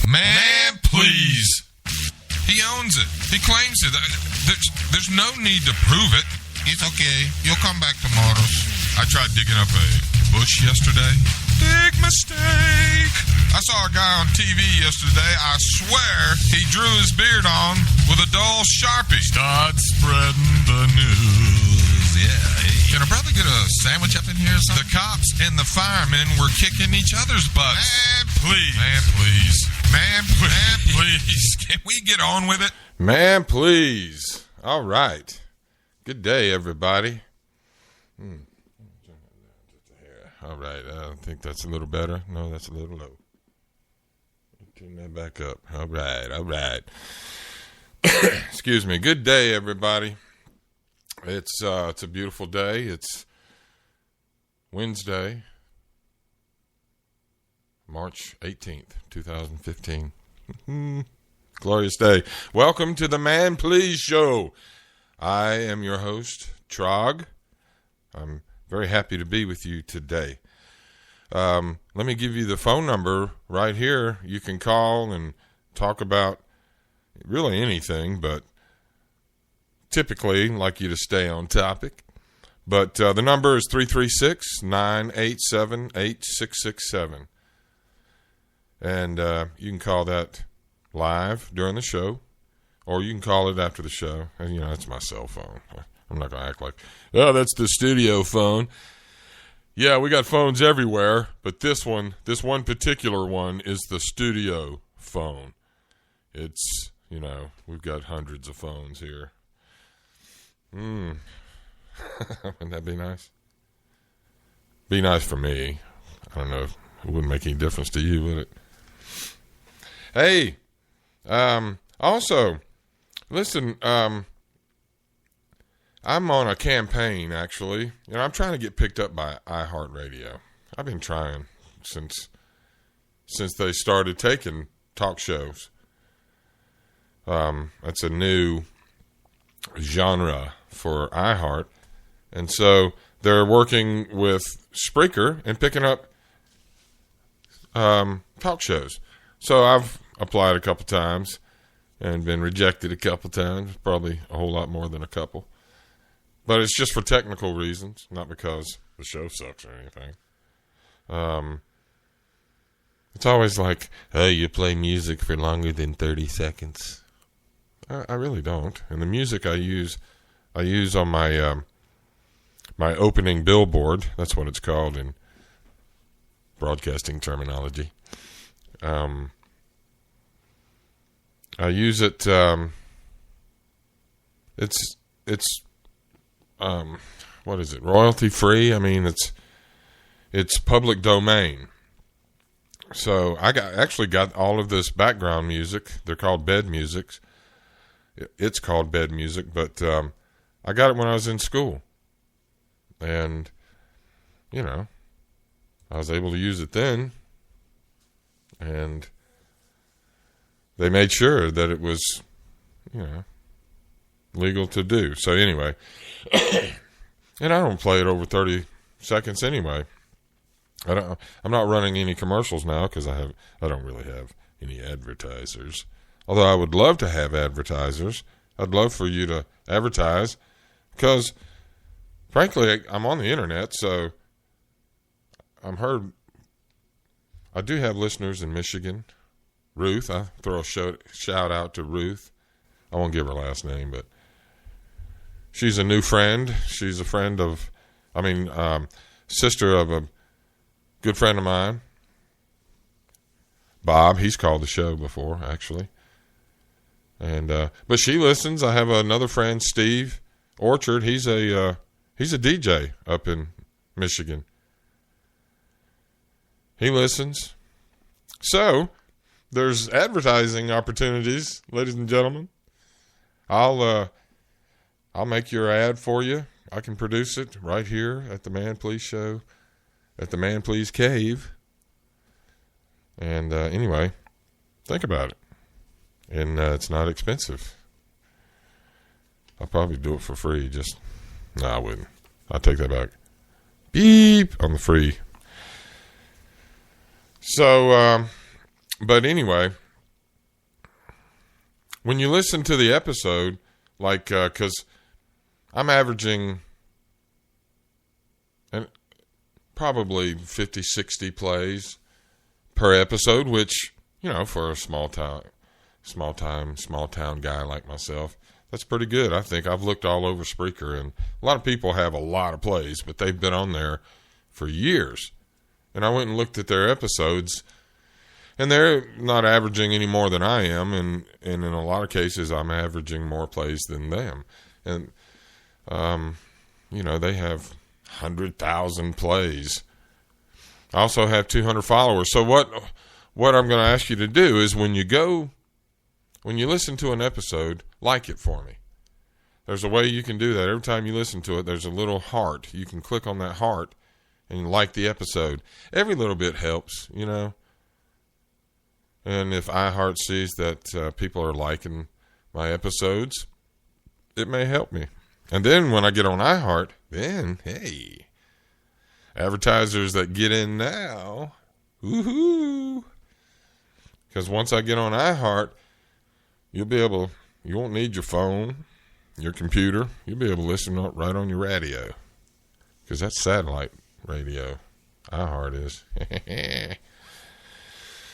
Man, please. He owns it. He claims it. There's no need to prove it. It's okay. You'll come back tomorrow. I tried digging up a bush yesterday. Big mistake. I saw a guy on TV yesterday. I swear he drew his beard on with a dull Sharpie. Start spreading the news. Yeah. Can a brother get a sandwich up in here or something? The cops and the firemen were kicking each other's butts. Man, please. Man, please. Man, please. Man, please. Can we get on with it? Man, please. All right. Good day, everybody. All right. I think that's a little better. No, that's a little low. Turn that back up. All right. All right. Excuse me. Good day, everybody. It's a beautiful day. It's Wednesday, March 18th, 2015. Glorious day. Welcome to the Man Please Show. I am your host, Trog. I'm very happy to be with you today. Let me give you the phone number right here. You can call and talk about really anything, but typically like you to stay on topic. But the number is 336-987-8667. And you can call that live during the show, or you can call it after the show. And, that's my cell phone. I'm not going to act like, oh, that's the studio phone. Yeah, we got phones everywhere, but this one particular one is the studio phone. It's, we've got hundreds of phones here. Wouldn't that be nice? Be nice for me. I don't know if it wouldn't make any difference to you, would it? Hey, also, listen, I'm on a campaign, actually. I'm trying to get picked up by iHeartRadio. I've been trying since they started taking talk shows. That's a new genre for iHeart. And so they're working with Spreaker and picking up talk shows. So I've applied a couple times and been rejected a couple times, probably a whole lot more than a couple. But it's just for technical reasons, not because the show sucks or anything. It's always like, hey, you play music for longer than 30 seconds. I really don't. And the music I use on my my opening billboard. That's what it's called in broadcasting terminology. I use it. It's what is it? Royalty free. I mean, it's public domain. So I actually got all of this background music. They're called bed musics. It's called bed music, but I got it when I was in school. And, I was able to use it then. And they made sure that it was, legal to do. So anyway, and I don't play it over 30 seconds anyway. I'm not running any commercials now because I don't really have any advertisers. Although I would love to have advertisers. I'd love for you to advertise because, frankly, I'm on the internet, so I'm heard. I do have listeners in Michigan. Ruth, I throw a shout out to Ruth. I won't give her last name, but she's a new friend. She's a friend of, sister of a good friend of mine, Bob. He's called the show before, actually. And but she listens. I have another friend, Steve Orchard. He's a DJ up in Michigan. He listens. So there's advertising opportunities, ladies and gentlemen. I'll make your ad for you. I can produce it right here at the Man Please Show, at the Man Please Cave. And anyway, think about it. And it's not expensive. I'll probably do it for free. No, I wouldn't. I'll take that back. Beep on the free. So, but anyway, when you listen to the episode, like, because I'm averaging probably 50, 60 plays per episode, which, for a small town guy like myself, that's pretty good. I think I've looked all over Spreaker, and a lot of people have a lot of plays, but they've been on there for years. And I went and looked at their episodes, and they're not averaging any more than I am, and in a lot of cases, I'm averaging more plays than them. And, they have 100,000 plays. I also have 200 followers. So what I'm going to ask you to do is when you listen to an episode, like it for me. There's a way you can do that. Every time you listen to it, there's a little heart. You can click on that heart and like the episode. Every little bit helps, And if iHeart sees that people are liking my episodes, it may help me. And then when I get on iHeart, then, hey, advertisers that get in now, woohoo. Because once I get on iHeart, you won't need your phone, your computer. You'll be able to listen right on your radio. Because that's satellite radio. iHeart is.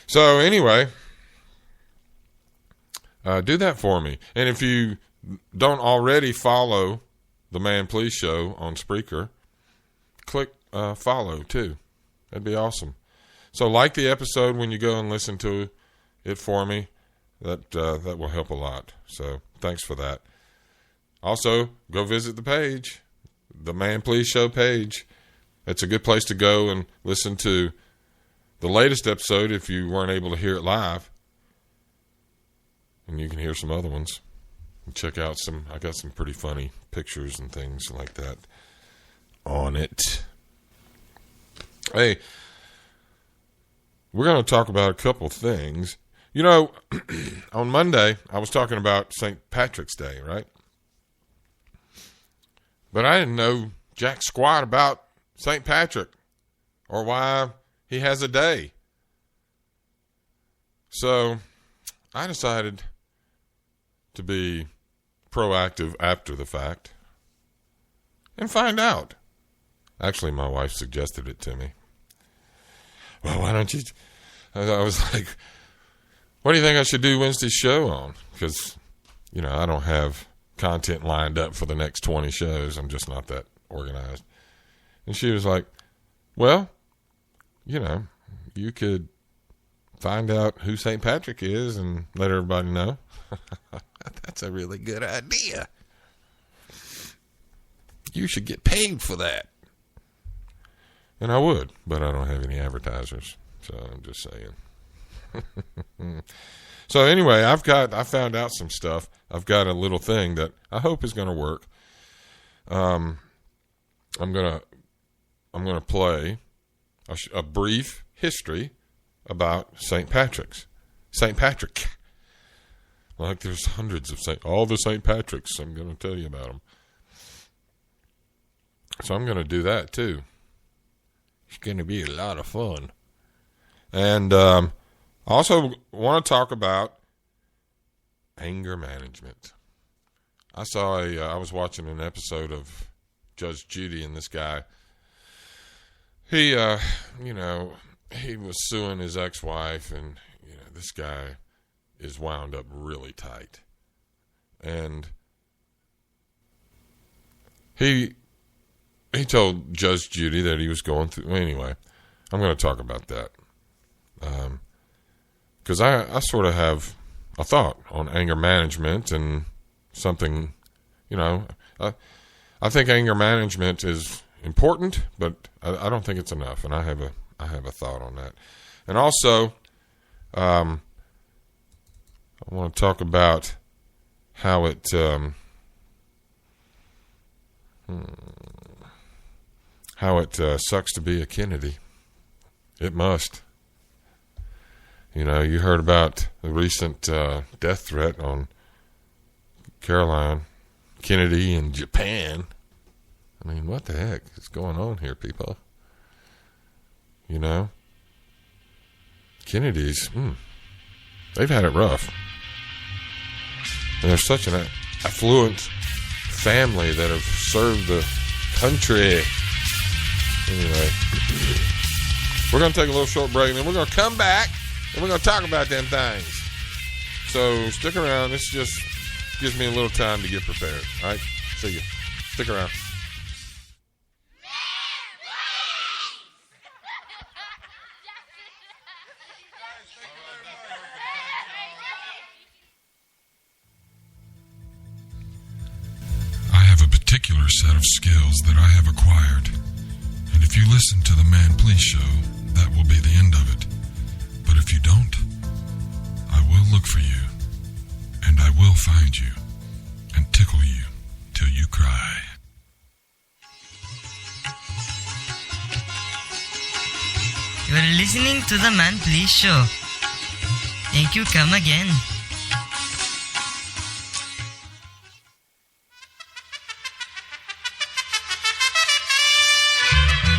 So anyway, do that for me. And if you don't already follow The Man Please Show on Spreaker, click follow too. That'd be awesome. So like the episode when you go and listen to it for me. That will help a lot. So thanks for that. Also, go visit the page, the Man Please Show page. It's a good place to go and listen to the latest episode if you weren't able to hear it live. And you can hear some other ones. And check out I got some pretty funny pictures and things like that on it. Hey, we're going to talk about a couple things. On Monday, I was talking about St. Patrick's Day, right? But I didn't know jack squat about St. Patrick or why he has a day. So I decided to be proactive after the fact and find out. Actually, my wife suggested it to me. Well, why don't you... I was like... What do you think I should do Wednesday's show on? Because, I don't have content lined up for the next 20 shows. I'm just not that organized. And she was like, well, you could find out who St. Patrick is and let everybody know. That's a really good idea. You should get paid for that. And I would, but I don't have any advertisers. So I'm just saying. So anyway, I found out some stuff. I've got a little thing that I hope is going to work. I'm gonna play a brief history about St. Patrick. Like there's hundreds of all the St. Patricks. I'm going to tell you about them. So I'm going to do that too. It's going to be a lot of fun. And I also want to talk about anger management. I was watching an episode of Judge Judy, and this guy, he was suing his ex-wife, and, this guy is wound up really tight. And he told Judge Judy that he was going through, anyway, I'm going to talk about that. Because I sort of have a thought on anger management and something, I think anger management is important, but I don't think it's enough, and I have a thought on that. And also, I want to talk about how it sucks to be a Kennedy. It must. You heard about the recent death threat on Caroline Kennedy in Japan. I mean, what the heck is going on here, people? Kennedys, they've had it rough. And they're such an affluent family that have served the country. Anyway, we're going to take a little short break, and then we're going to come back, and we're going to talk about them things. So stick around. This just gives me a little time to get prepared. All right? See you. Stick around. I have a particular set of skills that I have acquired. And if you listen to the Man Please show, that will be the end of it. But if you don't, I will look for you, and I will find you, and tickle you till you cry. You are listening to the Man Please show. Thank you. Come again.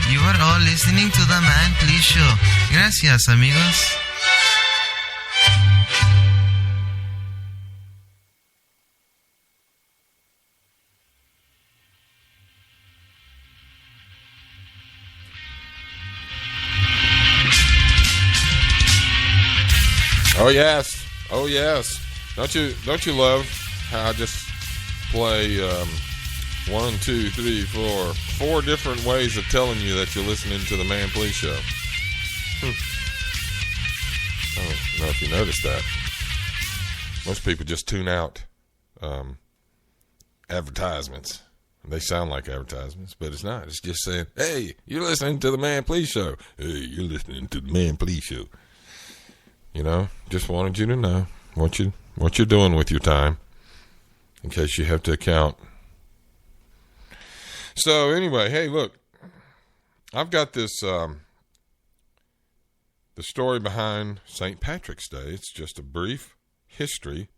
You are all listening to the Man Please show. Gracias, amigos. Oh yes, oh yes. Don't you love how I just play 1, 2, 3, 4 different ways of telling you that you're listening to the Man Please show. I don't know if you noticed that. Most people just tune out advertisements. They sound like advertisements, but it's not. It's just saying, "Hey, you're listening to the Man Please show. Hey, you're listening to the Man Please show." You know, just wanted you to know what you're doing with your time, in case you have to account. So anyway, hey, look, I've got this the story behind St. Patrick's Day. It's just a brief history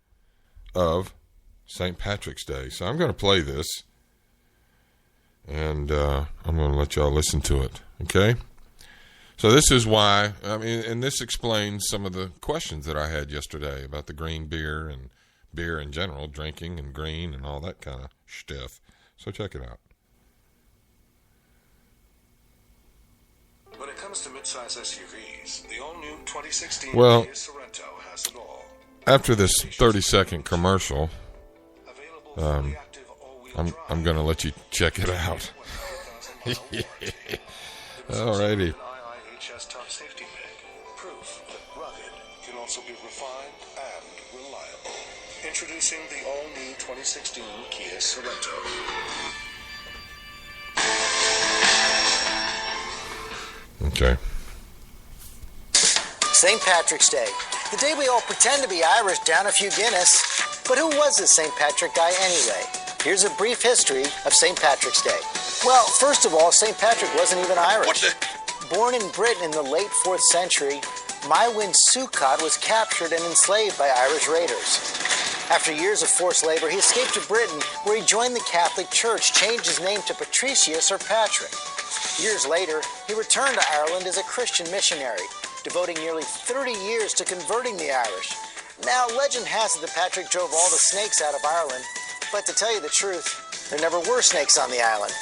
of St. Patrick's Day. So I'm going to play this, and I'm going to let y'all listen to it. Okay. So this is why, and this explains some of the questions that I had yesterday about the green beer and beer in general, drinking and green and all that kind of stuff. So check it out. When it comes to midsize SUVs, the all-new 2016 Well, Kia Sorento has it all. After this 30-second commercial, I'm going to let you check it out. Alrighty. IIHS top safety pick. Proof that rugged can also be refined and reliable. Introducing the all-new 2016 Kia Sorento. Okay. St. Patrick's Day. The day we all pretend to be Irish, down a few Guinness. But who was this St. Patrick guy anyway? Here's a brief history of St. Patrick's Day. Well, first of all, St. Patrick wasn't even Irish. Born in Britain in the late 4th century, Mywyn Succat was captured and enslaved by Irish raiders. After years of forced labor, he escaped to Britain, where he joined the Catholic Church, changed his name to Patricius or Patrick. Years later, he returned to Ireland as a Christian missionary, devoting nearly 30 years to converting the Irish. Now, legend has it that Patrick drove all the snakes out of Ireland, but to tell you the truth, there never were snakes on the island.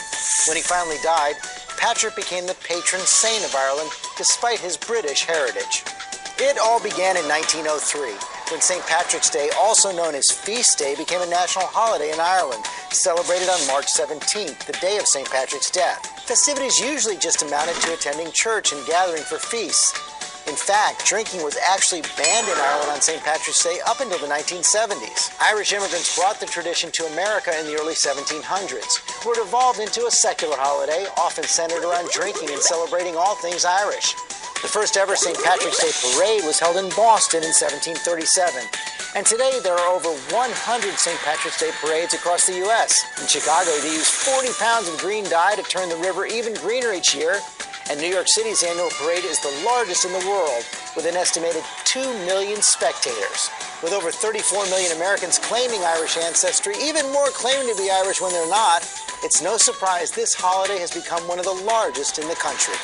When he finally died, Patrick became the patron saint of Ireland, despite his British heritage. It all began in 1903, when St. Patrick's Day, also known as Feast Day, became a national holiday in Ireland, celebrated on March 17th, the day of St. Patrick's death. Festivities usually just amounted to attending church and gathering for feasts. In fact, drinking was actually banned in Ireland on St. Patrick's Day up until the 1970s. Irish immigrants brought the tradition to America in the early 1700s, where it evolved into a secular holiday, often centered around drinking and celebrating all things Irish. The first ever St. Patrick's Day parade was held in Boston in 1737. And today there are over 100 St. Patrick's Day parades across the U.S. In Chicago, they use 40 pounds of green dye to turn the river even greener each year. And New York City's annual parade is the largest in the world, with an estimated 2 million spectators. With over 34 million Americans claiming Irish ancestry, even more claiming to be Irish when they're not, it's no surprise this holiday has become one of the largest in the country.